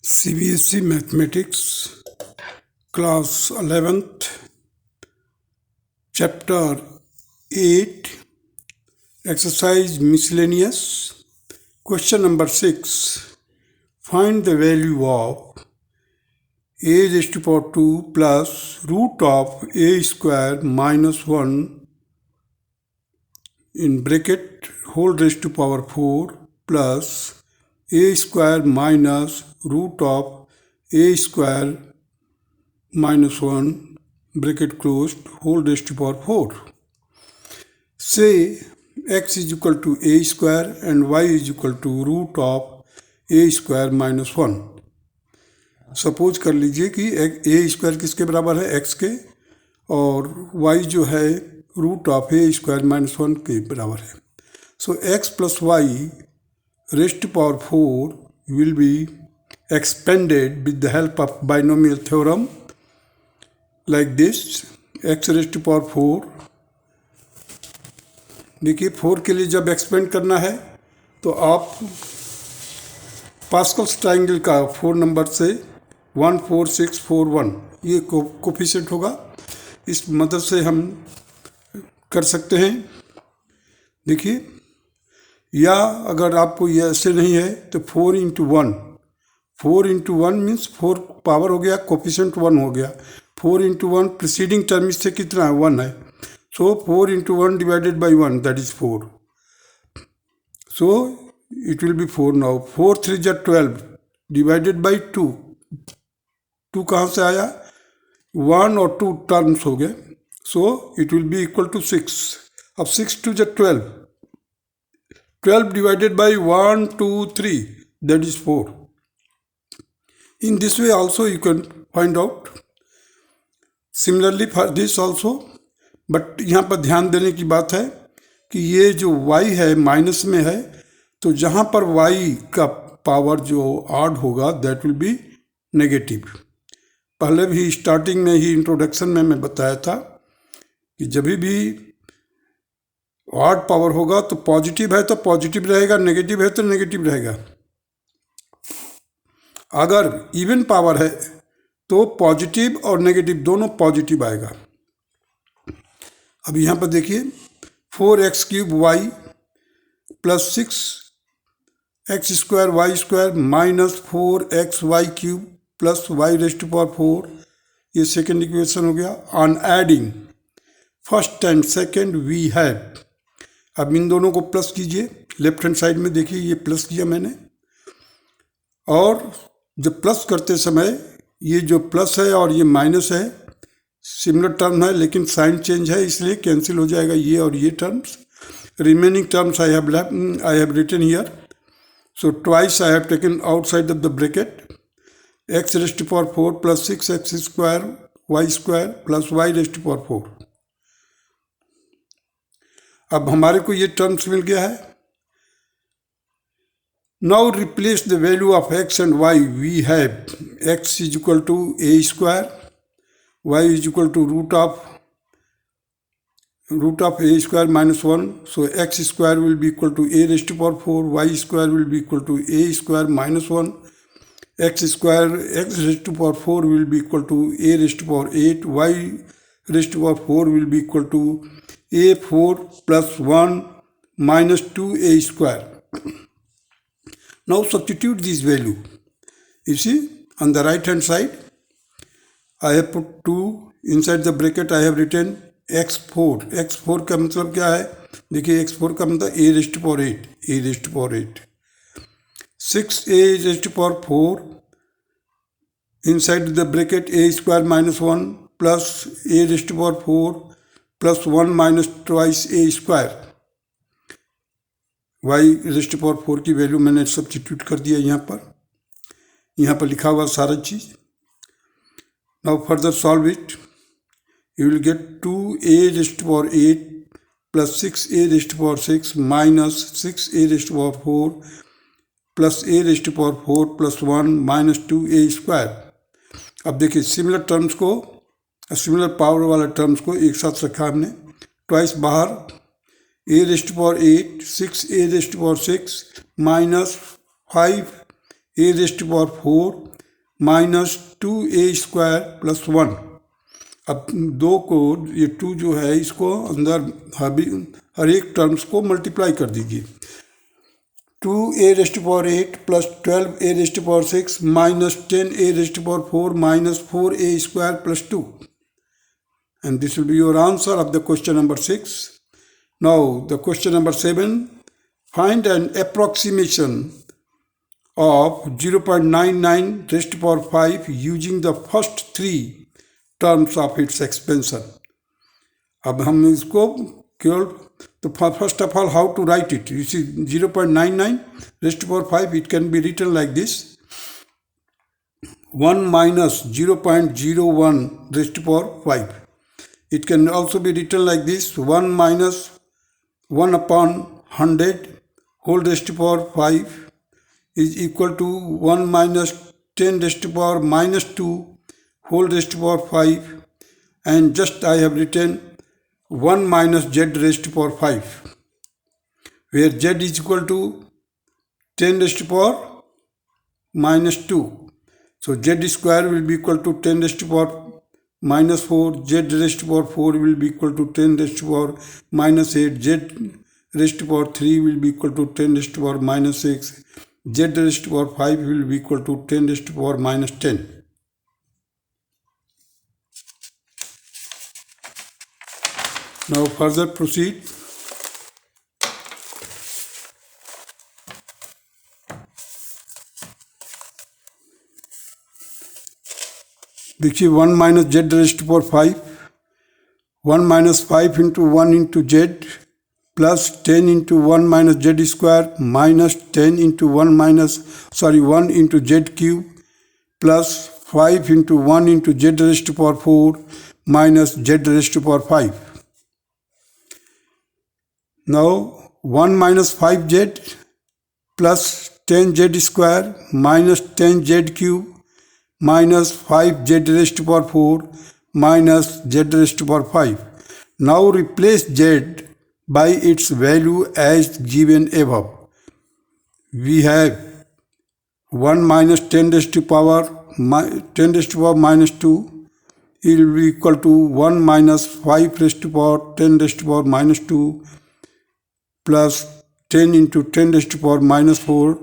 CBSE Mathematics Class 11th Chapter 8 Exercise Miscellaneous Question number 6. Find the value of a raised to power 2 plus root of a square minus 1 in bracket whole raised to power 4 plus a square minus root of a square minus 1 bracket closed whole raised to power 4. Say x is equal to a square and y is equal to root of a square minus 1. Suppose कर लीजिए कि ए square किसके बराबर है x के और y जो है root of a square minus 1 के बराबर है. So x plus y raised to power 4 will be expanded with the help of binomial theorem like this. x raised to power 4, देखिए 4 के लिए जब एक्सपेंड करना है तो आप पास्कल्स ट्राइंगल का 4 नंबर से 14641 ये कोफिशिएंट होगा, इस मदद से हम कर सकते हैं. देखिए, या अगर आपको ये ऐसे नहीं है तो 4 इंटू 1 मीन्स 4 पावर हो गया, कोफिशिएंट 1 हो गया. 4 इंटू 1 प्रीसीडिंग टर्म इससे कितना है 1 है. So 4 into 1 divided by 1, that is 4. So it will be 4 now. 4 3 is 12 divided by 2. 2 कहाँ से आया? 1 और 2 टर्म्स हो गए. So it will be equal to 6. अब 6 2 is 12. 12 divided by 1 2 3, that is 4. In this way also you can find out. Similarly for this also. But यहाँ पर ध्यान देने की बात है कि ये जो y है माइनस में है, तो जहाँ पर y का पावर जो ऑड होगा दैट विल बी नेगेटिव. पहले भी स्टार्टिंग में ही इंट्रोडक्शन में मैं बताया था कि जब भी ऑड पावर होगा तो पॉजिटिव है तो पॉजिटिव रहेगा, नेगेटिव है तो नेगेटिव रहेगा. अगर इवन पावर है तो पॉजिटिव और नेगेटिव दोनों पॉजिटिव आएगा. अब यहाँ पर देखिए 4x cube y plus 6x square y square minus 4x y cube plus y raised to power 4, ये सेकेंड इक्वेशन हो गया. On adding first and second we have, अब इन दोनों को प्लस कीजिए. लेफ्ट हैंड साइड में देखिए ये प्लस किया मैंने, और जब प्लस करते समय ये जो प्लस है और ये माइनस है सिमिलर टर्म है लेकिन साइन चेंज है इसलिए कैंसिल हो जाएगा ये और ये terms. Remaining terms I have written here. So twice I have taken outside of the bracket. x raised to power 4 plus 6x square y square plus y raised to power 4. अब हमारे को ये terms मिल गया है. Now replace the value of x and y. We have x is equal to a square, y is equal to root of a square minus 1. So x square will be equal to a raised to power 4, y square will be equal to a square minus 1, x raised to power 4 will be equal to a raised to power 8, y raised to power 4 will be equal to a4 plus 1 minus 2a square. Now substitute this value. You see on the right hand side I have put 2 inside the bracket. I have written x4. x4 का मतलब क्या है? देखिए x4 का मतलब a raised to power 8, a raised to power 8. 6a raised to power 4 inside the bracket a square minus 1 plus a raised to power 4 plus 1 minus twice a square. y raised to power 4 की value मैंने substitute कर दिया यहाँ पर लिखा हुआ सारा चीज़. Now further solve it. You will get 2a raised to power 8 plus 6a raised to power 6 minus 6a raised to power 4 plus a raised to power 4 plus 1 minus 2a square. अब देखिए similar terms को, similar power वाले terms को एक साथ रखा हमने. Twice बाहर a raised to power 8, 6a raised to power 6 minus 5a raised to power 4 minus 2a² plus 1। अब 2 को, ये 2 जो है इसको अंदर हर एक टर्म्स को मल्टीप्लाई कर दीजिए। 2a⁸ plus 12a⁶ minus 10a⁴ minus 4a² plus 2, and this will be your answer of the question number 6. Now the question number 7, find an approximation of 0.99⁵ using the first 3 terms of its expansion. अब हम इसको केवल, तो first of all how to write it? You see 0.99⁵, it can be written like this: 1 minus 0.01⁵. It can also be written like this: 1 minus 1 upon 100⁵ is equal to 1 minus 10⁻²⁵, and just I have written 1 minus z⁵, where z is equal to 10⁻². So z square will be equal to 10⁻⁴, z⁴ will be equal to 10⁻⁸, z⁴ will be equal to 10⁻�6, z⁵ will be equal to 10⁻⁻10. Now further proceed. देखिए 1 minus z⁵, 1 minus 5 into 1 into z plus 10 into 1 minus z² minus 10 into 1 into z cube plus 5 into 1 into z⁴ minus z⁵. Now 1 minus 5z plus 10z² minus 10z cube minus 5z⁴ minus z⁵. Now replace z by its value as given above. We have 1 minus 10⁻⁻2 it will be equal to 1 minus 5⁻10⁻⁻2 plus 10 into 10⁻⁻4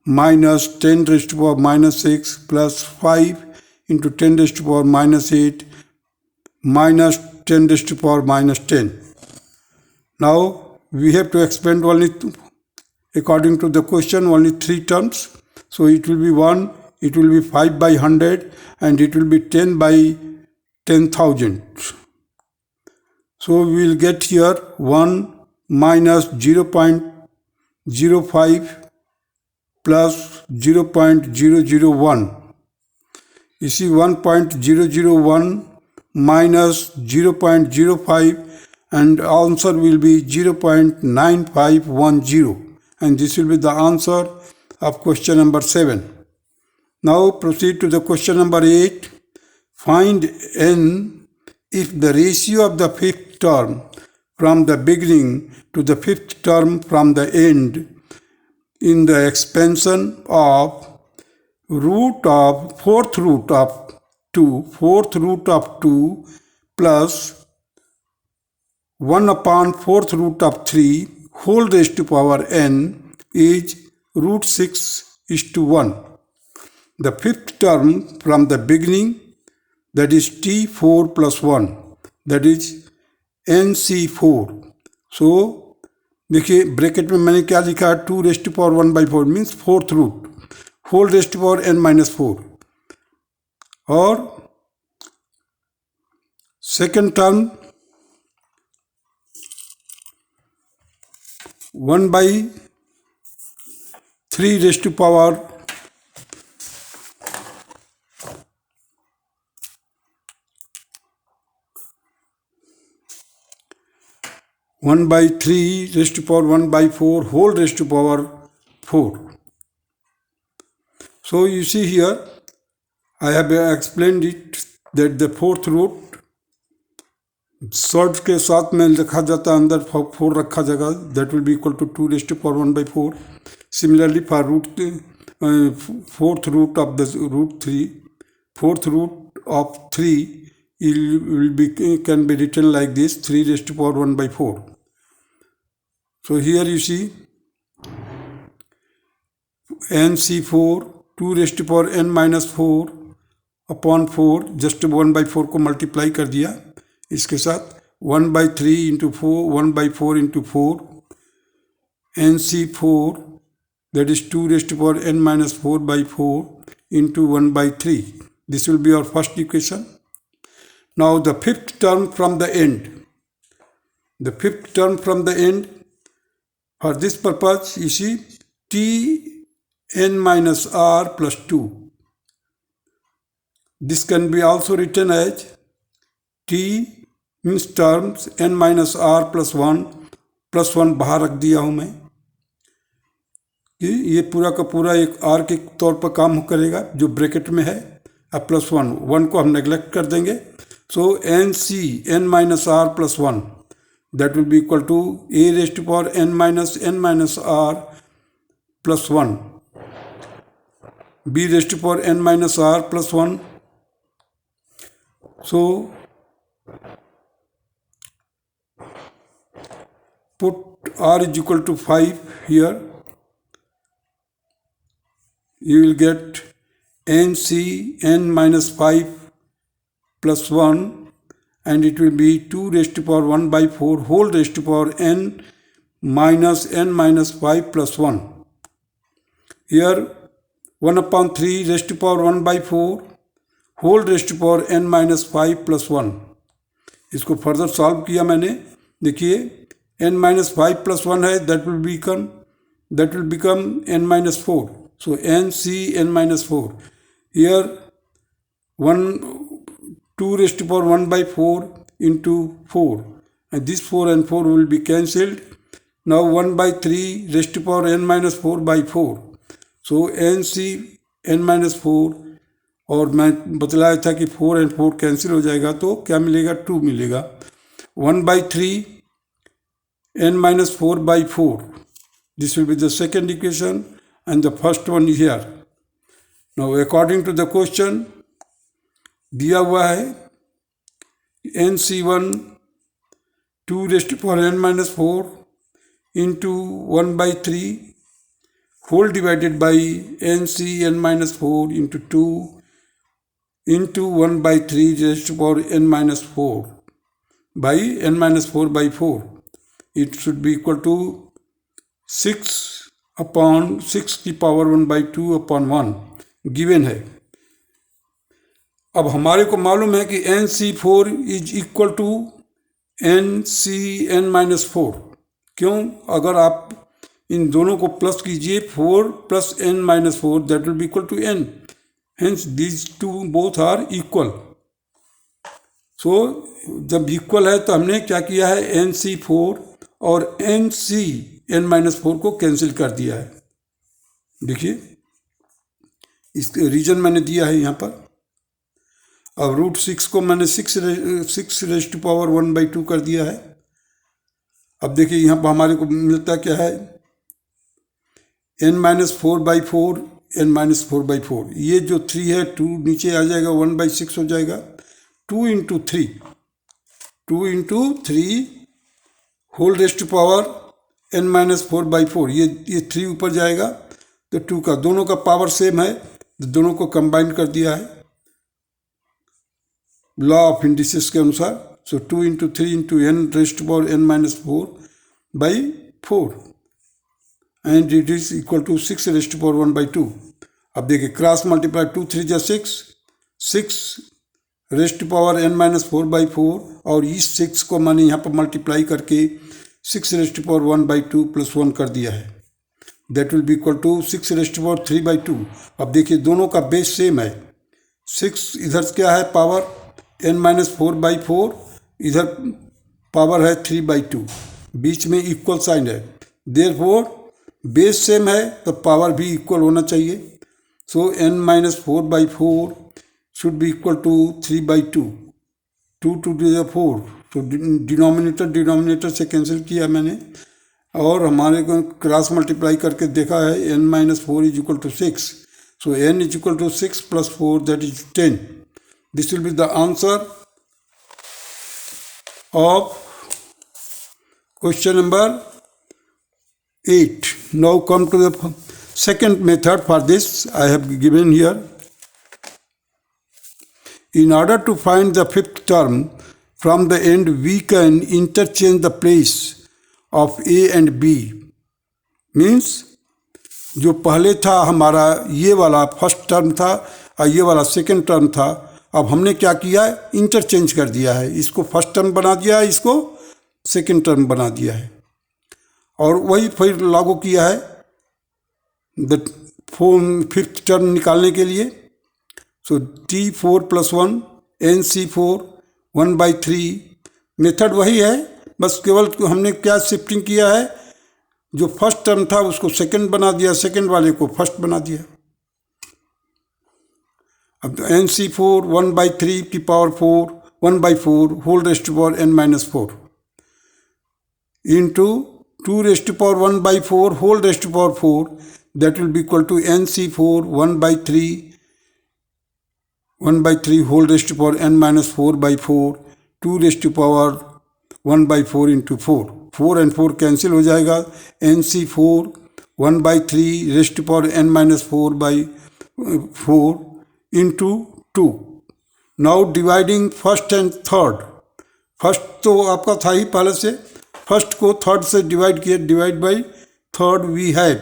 minus 10⁻⁻6 plus 5 into 10⁻⁻8 minus 10⁻⁻10. Now we have to expand only, according to the question, only 3 terms. So it will be 1, it will be 5 by 100, and it will be 10 by 10,000. So we will get here 1 minus 0.05 plus 0.001. You see 1.001 minus 0.05, and answer will be 0.9510, and this will be the answer of question number 7. Now proceed to the question number 8. Find n if the ratio of the fifth term from the beginning to the fifth term from the end in the expansion of fourth root of 2 plus 1 upon fourth root of 3 whole raised to power n is √6:1. The fifth term from the beginning, that is t4 plus 1, that is nc4. So देखिए bracket में मैंने क्या लिखा है, 2⁻1/4 means fourth root, whole raised to power n-4, और second term 1/3 raised to power 1/3 raised to power 1/4 whole raised to power 4. So you see here I have explained it that the fourth root short के साथ में लिखा जाता है, अंदर 4 रखा जाएगा, that will be equal to 2 raised to power 1/4. Similarly for fourth root of the √3, fourth root of 3 can be written like this, 3 raised to power 1 by 4. So here you see NC4 2 raised to power n minus 4 upon 4, just 1 by 4 को multiply कर दिया इसके साथ, 1 by 3 into 4, 1 by 4 into 4, NC4 that is 2 raised to power n minus 4 by 4 into 1 by 3. This will be our first equation. Now the fifth term from the end. The fifth term from the end, for this purpose you see t n minus r plus 2. This can be also written as t means terms n minus r plus 1 बाहर रख दिया हूँ मैं कि ये पूरा का पूरा एक r के तौर पर काम करेगा जो ब्रैकेट में है, अब प्लस 1 को हम नेग्लेक्ट कर देंगे. So n C n minus r plus 1 that will be equal to a raised to power n minus r plus 1, b raised to power n minus r plus 1. So put r is equal to 5 here. You will get nc n minus 5 plus 1 and it will be 2 raised to power 1 by 4 whole raised to power n minus 5 plus 1. Here 1 upon 3 raised to power 1 by 4 whole raised to power n minus 5 plus 1. इसको further solve किया मैंने, देखिए n minus 5 plus 1 है, that will become n minus 4. So nc n minus 4. Here 2 raised to power 1 by 4 into 4, and this 4 and 4 will be cancelled. Now 1 by 3 raised to power n minus 4 by 4. So nc n minus 4, और मैं बतलाया था कि 4 and 4 cancel हो जाएगा तो क्या मिलेगा, 2 मिलेगा. 1 by 3 n minus 4 by 4. This will be the second equation and the first one here. Now according to the question दिया हुआ है NC1 2 raised to power n minus 4 into 1 by 3 whole divided by NC n minus 4 into 2 into 1 by 3 raised to power n minus 4 by n minus 4 by 4. It should be equal to 6 upon 6 की power 1 by 2 upon 1 given है. अब हमारे को मालूम है कि NC4 is equal to NCn minus 4. क्यों? अगर आप इन दोनों को प्लस कीजिए 4 plus n minus 4 that will be equal to n. Hence these two both are equal. So जब इक्वल है तो हमने क्या किया है, NC4 और NCn माइनस 4 को कैंसिल कर दिया है. देखिए इसके रीजन मैंने दिया है यहाँ पर. अब रूट 6 को मैंने 6 रेज़ टू पावर 1 by 2 कर दिया है. अब देखिए यहाँ पर हमारे को मिलता क्या है, n minus 4 by 4 n minus 4 by 4. ये जो 3 है 2 नीचे आ जाएगा, 1 by 6 हो जाएगा. 2 into 3 whole raise to power n minus 4 by 4. ये 3 ऊपर जाएगा तो 2 का, दोनों का पावर सेम है तो दोनों को कंबाइन कर दिया है लॉ ऑफ इंडिसेस के अनुसार. सो 2 into 3 into n raise to power n minus 4 by 4 and it is equal to 6 raised to power 1 by 2. अब देखिए क्रॉस मल्टीप्लाई 2 3 जा 6 raise to power n minus 4 by 4 और इस 6 को मैंने यहाँ पर मल्टीप्लाई करके 6 raised to power 1 by 2 plus 1 कर दिया है. That will be equal to 6 raised to power 3 by 2. अब देखिए दोनों का बेस सेम है. 6 इधर क्या है पावर n minus 4 by 4, इधर पावर है 3 by 2, बीच में इक्वल साइन है. देयरफॉर बेस सेम है तो पावर भी इक्वल होना चाहिए. So n minus 4 by 4 should be equal to 3 by 2. 2 to the 4, तो डिनोमिनेटर से कैंसिल किया मैंने और हमारे को क्रॉस मल्टीप्लाई करके देखा है n minus 4 is equal to 6. So n is equal to 6 plus 4, that is 10. This will be the answer of question number 8. Now come to the second method for this. I have given here. In order to find the fifth term from the end, we can interchange the place of A and B. Means जो पहले था हमारा ये वाला first term था और ये वाला सेकंड टर्म था, अब हमने क्या किया है, इंटरचेंज कर दिया है. इसको फर्स्ट टर्म बना दिया है, इसको सेकंड टर्म बना दिया है, और वही फिर लागू किया है द फिफ्थ टर्म निकालने के लिए. सो T4 + 1 NC4 1/3 मेथड वही है, बस केवल हमने क्या शिफ्टिंग किया है, जो फर्स्ट टर्म था उसको सेकंड बना दिया, सेकंड वाले को फर्स्ट बना दिया. अब NC4 1/3 की power 4 1/4 whole raised to power n-4 into 2 raised to power 1/4 whole raised to power 4, that will be equal to NC4 1/3 whole raised to power n-4/4 2 raised to power 1/4 into 4 and 4 cancel हो जाएगा. NC4 1/3 raised to power n-4/4 into 2. Now dividing first and third. First तो आपका था ही पहले से, first को third से divide किया, divide by third we have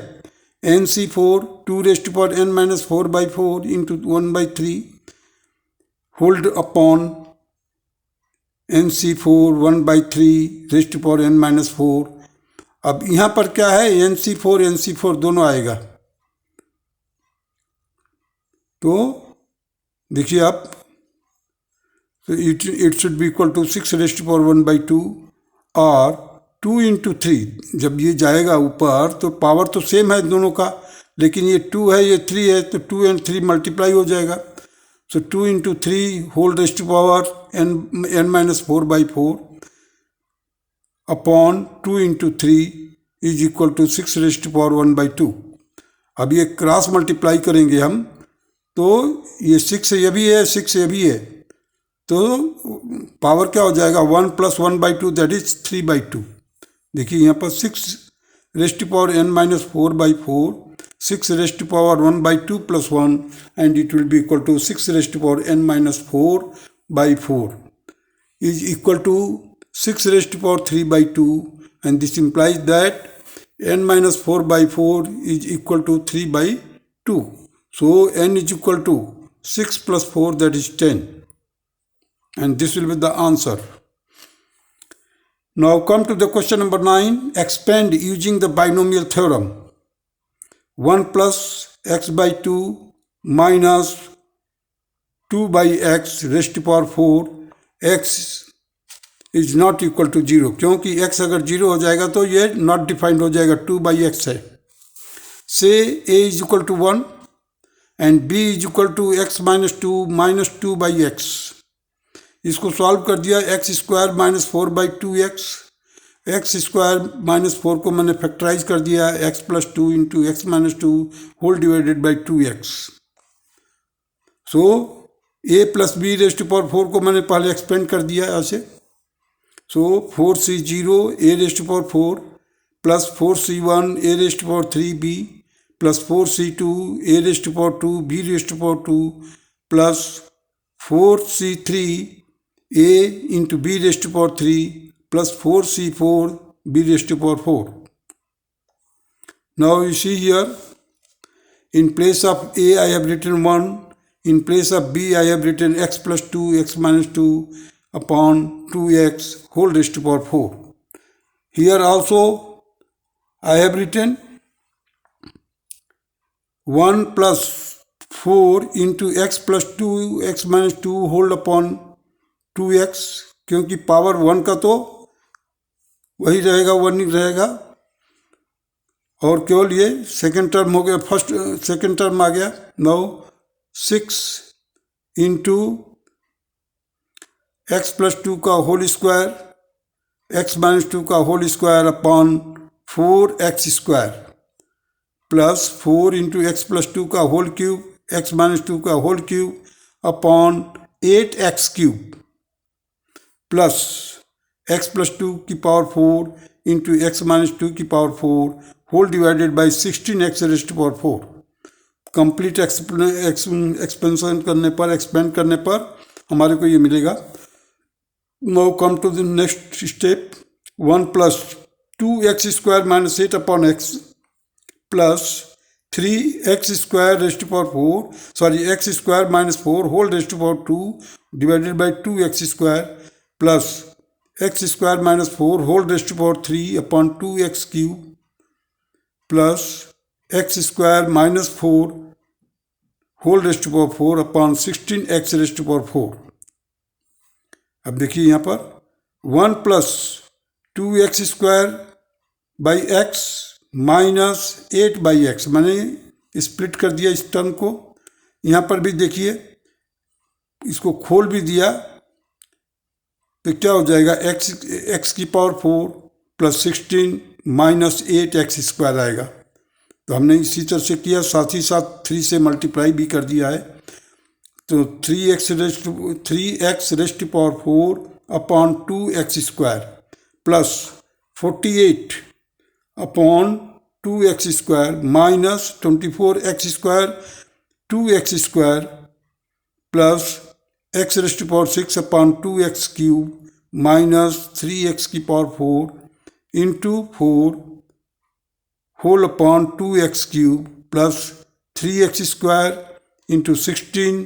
NC4 2 raised to power n-4/4 into 1/3 whole upon NC4 1/3 raised to power n-4. अब यहाँ पर क्या है, NC4 दोनों आएगा. तो देखिए आप, it should be equal to 6 raised to power 1/2 और 2 इंटू 3. जब ये जाएगा ऊपर तो पावर तो सेम है दोनों का, लेकिन ये 2 है ये 3 है, तो 2 and 3 मल्टीप्लाई हो जाएगा. So 2 into 3 whole raised to power n-4/4 upon 2 into 3 is equal to 6 raised to power 1/2. अब ये क्रॉस मल्टीप्लाई करेंगे हम, तो ये 6 ये भी है, 6 ये भी है, तो पावर क्या हो जाएगा, 1 + 1/2 दैट इज 3/2. देखिए यहाँ पर 6 raised to power n-4/4 6 raised to power 1/2 + 1 and it will be equal to 6 raised to power n-4/4 is equal to 6 raised to power 3/2, and this implies that n-4/4 is equal to 3/2. So n is equal to 6 + 4, that is 10, and this will be the answer. Now come to the question number 9. Expand using the binomial theorem. 1 plus x/2 minus 2/x raised to power 4 x is not equal to 0. क्योंकि x अगर 0 हो जाएगा तो ये not defined हो जाएगा, 2/x है. Say a is equal to 1 and b is equal to x - 2 minus 2/x. इसको सॉल्व कर दिया, x² - 4/2x, x² - 4 को मैंने फैक्टराइज कर दिया, x + 2 into x - 2 whole divided by 2x. So a + b raised to power 4 को मैंने पहले एक्सपेंड कर दिया ऐसे. So 4c0 a raised to power 4 plus 4c1 a raised to power 3b plus 4c2 a raised to power 2 b raised to power 2 plus 4c3 a into b raised to power 3 plus 4c4 b raised to power 4. Now you see here, in place of a I have written 1, in place of b I have written x + 2 x - 2 upon 2x whole raised to power 4. Here also I have written 1 plus 4 into x + 2 x - 2 whole upon 2x, क्योंकि power 1 का तो वही रहेगा, 1 ही रहेगा, और केवल ये second term हो गया, फर्स्ट सेकेंड टर्म आ गया. नाउ 6 इंटू x + 2 का होल स्क्वायर x - 2 का whole square upon 4x². Plus 4 into x plus 2 का होल क्यूब एक्स माइनस 2 का whole cube upon 8x cube plus x plus 2 की power 4 into x minus 2 की power 4 whole divided by 16x raised to power 4। Complete expansion करने पर expand करने पर हमारे को ये मिलेगा। Now come to the next step. 1 plus 2x square minus 8 upon x plus 3x square raised to power 4 x square minus 4 whole raised to power 2 divided by 2x square plus x square minus 4 whole raised to power 3 upon 2x cube plus x square minus 4 whole raised to power 4 upon 16x raised to power 4। अब देखिए यहाँ पर 1 plus 2x square by x minus 8 by x, मैंने split कर दिया इस term को। यहाँ पर भी देखिए इसको खोल भी दिया तो क्या हो जाएगा, एक्स की power 4 plus 16 minus 8x square आएगा। तो हमने इसी तरह से किया, साथ ही साथ 3 से मल्टीप्लाई भी कर दिया है। तो 3x raised to power 4 upon 2x square plus 48 upon 2x square minus 24x square 2x square plus x raised to power 6 upon 2x cube minus 3x की power 4 into 4 whole upon 2x cube plus 3x square into 16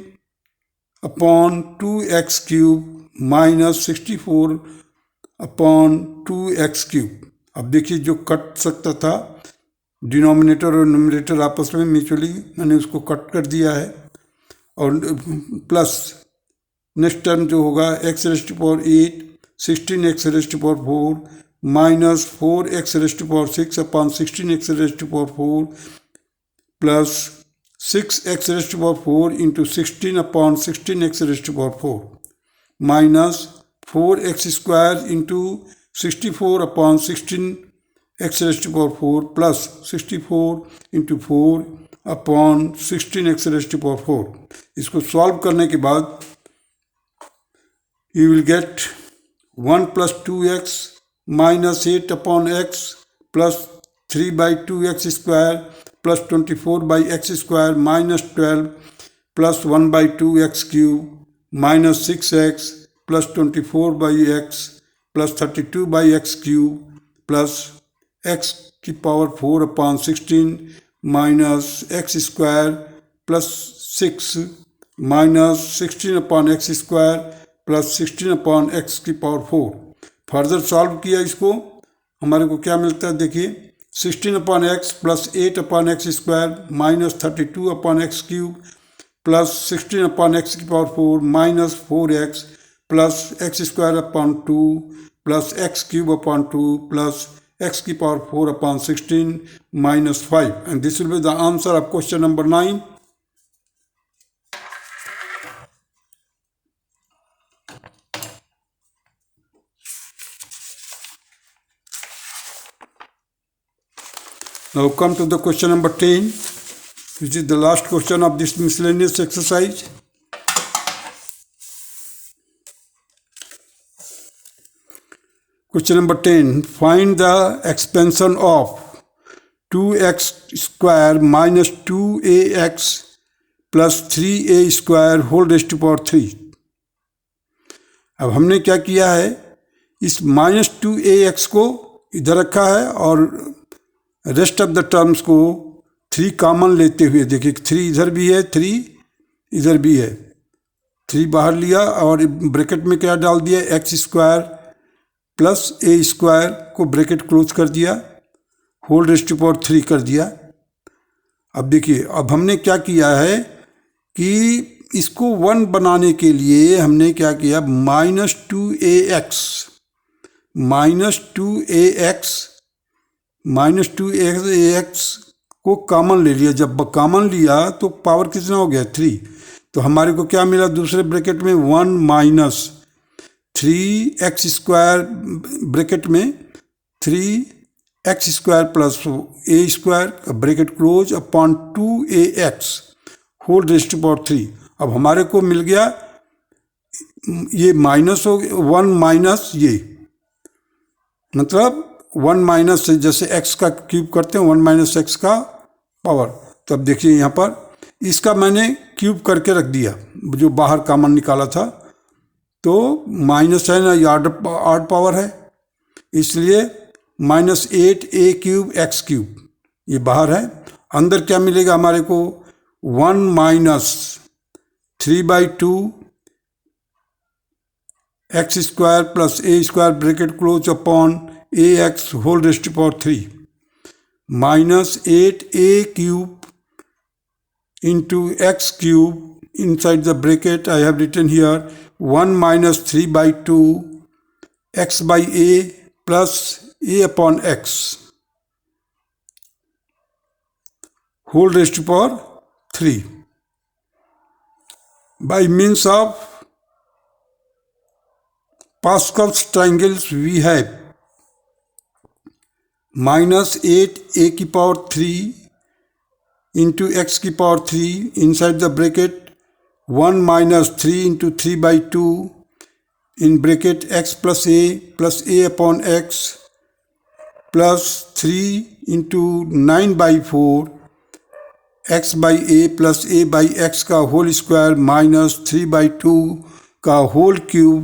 upon 2x cube minus 64 upon 2x cube. अब देखिए जो cut सकता था denominator और numerator आपस में mutually, मैंने उसको कट कर दिया है। और प्लस नेक्स्ट टर्म जो होगा x raised to power 8 16x raised to power 4 minus 4x raised to power 6 upon 16x raised to power 4 plus 6x raised to power 4 into 16 upon 16x raised to power 4 minus 4x square into 64 upon 16x raised to power 4 plus 64 into 4 upon 16x raised to power 4। इसको solve करने के बाद you will get 1 plus 2x minus 8 upon x plus 3 by 2x square plus 24 by x square minus 12 plus 1 by 2x cube minus 6x plus 24 by x plus 32 by x cube plus x की power 4 upon 16 minus x square plus 6 minus 16 upon x square plus 16 upon x की power 4। Further solve किया इसको, हमारे को क्या मिलता है देखिए, 16 upon x plus 8 upon x square minus 32 upon x cube plus 16 upon x की power 4 minus 4x plus x square upon 2 plus x cube upon 2 plus x की power 4 upon 16 minus 5। And this will be the answer of question number 9। Now come to the question number 10, which is the last question of this miscellaneous exercise. Question number 10. Find the expansion of 2x square minus 2ax plus 3a square whole raised to power 3. अब हमने क्या किया है, इस minus 2ax को इधर रखा है और रेस्ट ऑफ द टर्म्स को 3 कॉमन लेते हुए, देखिए 3 इधर भी है 3 इधर भी है, 3 बाहर लिया और ब्रैकेट में क्या डाल दिया, x square plus a square को ब्रैकेट क्लोज कर दिया, होल रेज़्ड टू पावर 3 कर दिया। अब देखिए अब हमने क्या किया है कि इसको 1 बनाने के लिए हमने क्या किया, माइनस 2ax को कॉमन ले लिया। जब कॉमन लिया तो पावर कितना हो गया, 3। तो हमारे को क्या मिला दूसरे ब्रैकेट में, 1 माइनस 3x स्क्वायर ब्रैकेट में 3 x square plus a square bracket close upon 2ax whole raised to power 3। अब हमारे को मिल गया ये माइनस हो गया 1 माइनस ये, मतलब 1 माइनस से जैसे x का क्यूब करते हैं 1 माइनस एक्स का पावर। तो अब देखिए यहाँ पर इसका मैंने क्यूब करके रख दिया, जो बाहर कॉमन निकाला था, तो माइनस है ना, ये आड पावर है, इसलिए -8a³ x³ ये बाहर है। अंदर क्या मिलेगा हमारे को 1 minus 3/2 x square plus a square bracket close upon ax whole raised to power 3 -8a³ into x³ inside the bracket I have written here 1 minus 3/2 x by a plus a upon x whole raised to power 3 by means of Pascal's triangles we have -8a³ into x³ inside the bracket 1 minus 3 into 3/2 in bracket x plus a upon x plus 3 into 9/4 x by a plus a by x का whole square minus 3/2 का whole cube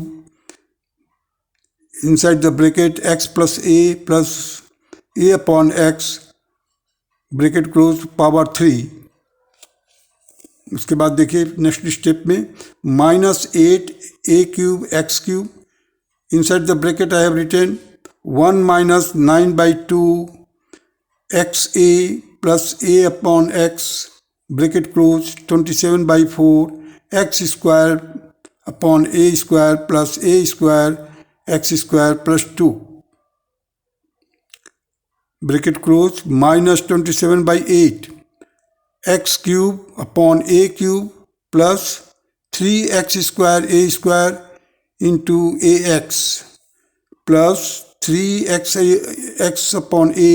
inside the bracket x plus a upon x bracket close power 3। उसके बाद देखिए next step में -8a³ x³ inside the bracket I have written 1 minus 9/2 xa plus a upon x bracket close 27/4 x square upon a square plus a square x square plus 2 bracket close -27/8 x³ अपॉन a³ plus 3x square a square into ax plus 3x upon a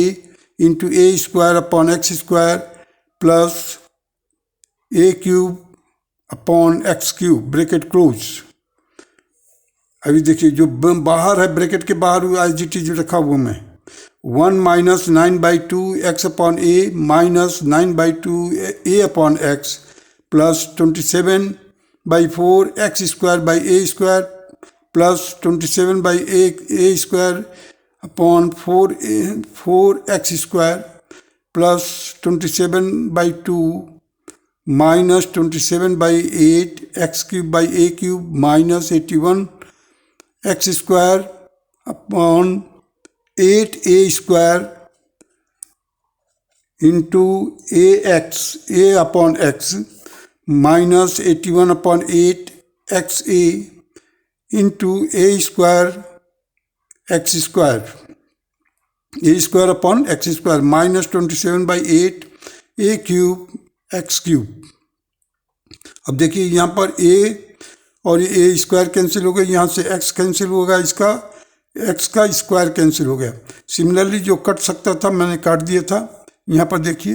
into a square upon x square plus a³ upon x³ bracket close. अभी देखिए जो बाहर है bracket के बाहर IGT जो रखा हुआ मैं 1 minus 9/2 x upon a minus 9/2 a upon x plus 27/4 x square by a square plus 27/a square upon 4x square plus 27/2 minus 27/8 x³ by a³ minus 81 x square upon 8a square into ax a upon x minus 81 upon 8 xa into a square x square a square upon x square minus 27/8 a³ x³। अब देखिए यहाँ पर a और ये a square cancel हो गया, यहाँ से x कैंसिल होगा, इसका x का स्क्वायर कैंसिल हो गया। सिमिलरली जो कट सकता था मैंने काट दिया था। यहाँ पर देखिए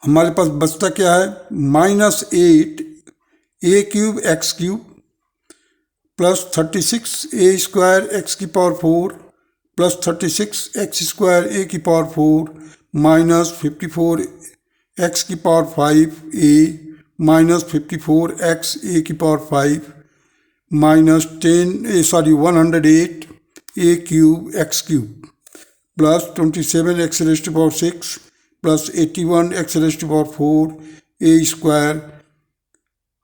हमारे पास बचता क्या है -8 a³ x³ plus 36 a square x⁴ plus 36 x square a⁴ minus 54 x⁵ a minus 54 x a⁵ minus 108 a³ x³ plus 27 x raised to power 6 plus 81 x raised to power 4 a square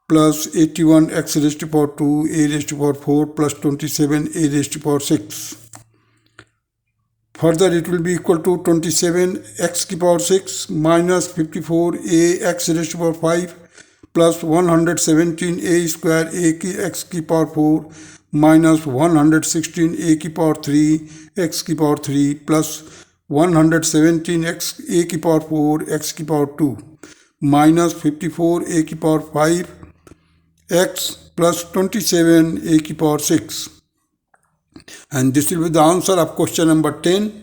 plus 81 x raised to power 2 a raised to power 4 plus 27 a raised to power 6. Further it will be equal to 27 x⁵ minus 54 a x raised to power 5 plus 117 a square x⁴ minus 116 a⁵ x⁵ plus 117 a⁴ x⁵ minus 54 a⁵ x plus 27 a⁵ 6. And this will be the answer of question number 10.